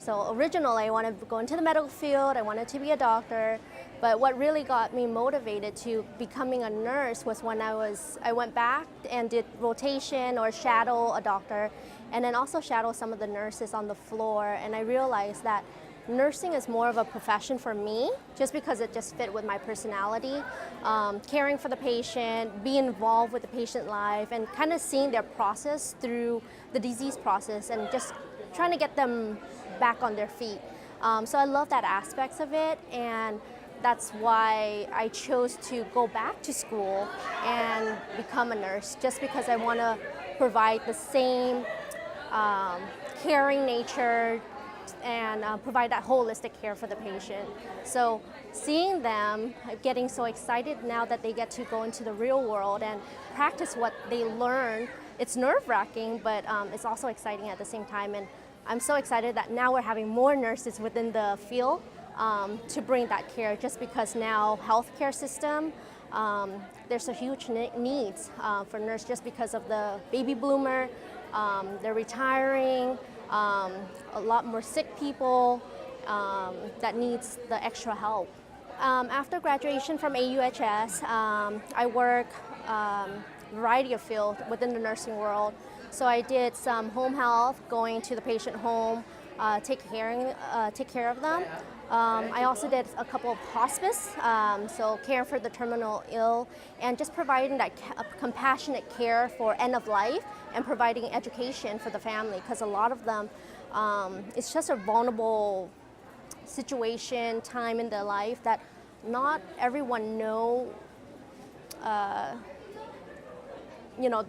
So originally I wanted to go into the medical field, I wanted to be a doctor, but what really got me motivated to becoming a nurse was when I went back and did rotation or shadow a doctor, and then also shadow some of the nurses on the floor, and I realized that nursing is more of a profession for me just because it just fit with my personality. Caring for the patient, being involved with the patient life, and kind of seeing their process through the disease process and just trying to get them back on their feet. So I love that aspect of it, and that's why I chose to go back to school and become a nurse, just because I want to provide the same caring nature and provide that holistic care for the patient. So seeing them getting so excited now that they get to go into the real world and practice what they learn, it's nerve-wracking, but it's also exciting at the same time. And I'm so excited that now we're having more nurses within the field to bring that care, just because now healthcare system, there's a huge needs for nurse just because of the baby bloomer, they're retiring, a lot more sick people that needs the extra help. After graduation from AUHS, I work variety of fields within the nursing world. So I did some home health, going to the patient home, take care of them. I also did a couple of hospice, so caring for the terminal ill, and just providing that compassionate care for end of life and providing education for the family, because a lot of them, it's just a vulnerable situation, time in their life that not everyone know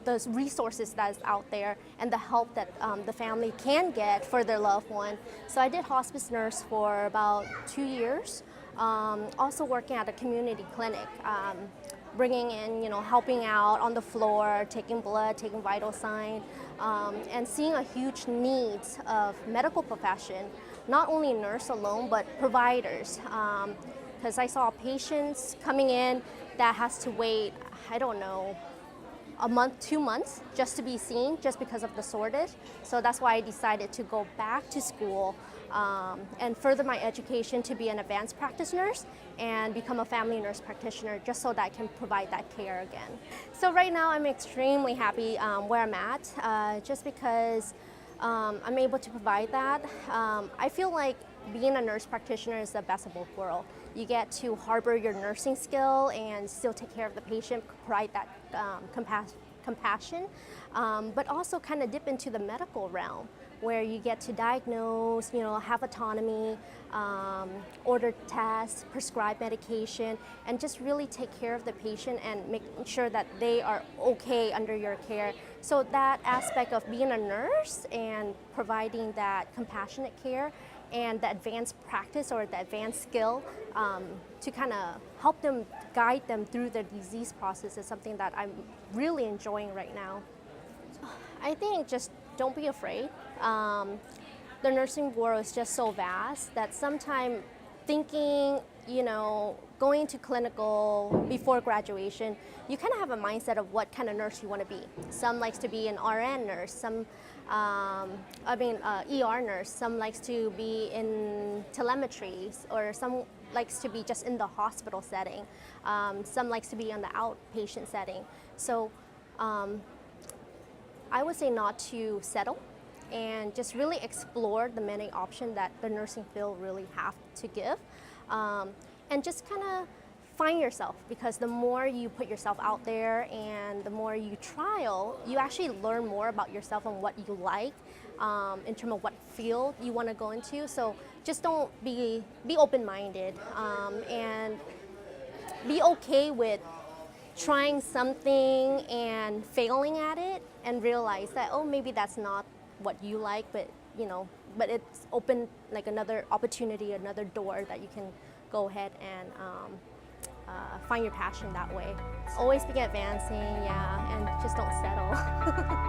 the resources that's out there and the help that the family can get for their loved one. So I did hospice nurse for about 2 years, also working at a community clinic, bringing in, helping out on the floor, taking blood, taking vital sign, and seeing a huge needs of medical profession, not only nurse alone, but providers. Because I saw patients coming in that has to wait, I don't know, a month, 2 months just to be seen, just because of the shortage. So that's why I decided to go back to school and further my education to be an advanced practice nurse and become a family nurse practitioner, just so that I can provide that care again. So right now I'm extremely happy where I'm at, just because I'm able to provide that. I feel like being a nurse practitioner is the best of both worlds. You get to harbor your nursing skill and still take care of the patient, provide that compassion, but also kind of dip into the medical realm where you get to diagnose, have autonomy, order tests, prescribe medication, and just really take care of the patient and make sure that they are okay under your care. So that aspect of being a nurse and providing that compassionate care and the advanced practice or the advanced skill to kind of help them, guide them through the disease process is something that I'm really enjoying right now. I think just don't be afraid. The nursing world is just so vast that sometimes thinking, going to clinical before graduation, you kind of have a mindset of what kind of nurse you want to be. Some likes to be an RN nurse, some ER nurse, some likes to be in telemetry, or some likes to be just in the hospital setting, some likes to be on the outpatient setting. So I would say not to settle and just really explore the many options that the nursing field really have to give, and just kind of find yourself, because the more you put yourself out there and the more you trial, you actually learn more about yourself and what you like in terms of what field you want to go into. So just don't be open-minded and be okay with trying something and failing at it and realize that, oh, maybe that's not what you like, but but it's open like another opportunity, another door that you can go ahead and find your passion that way. Always be advancing, yeah, and just don't settle.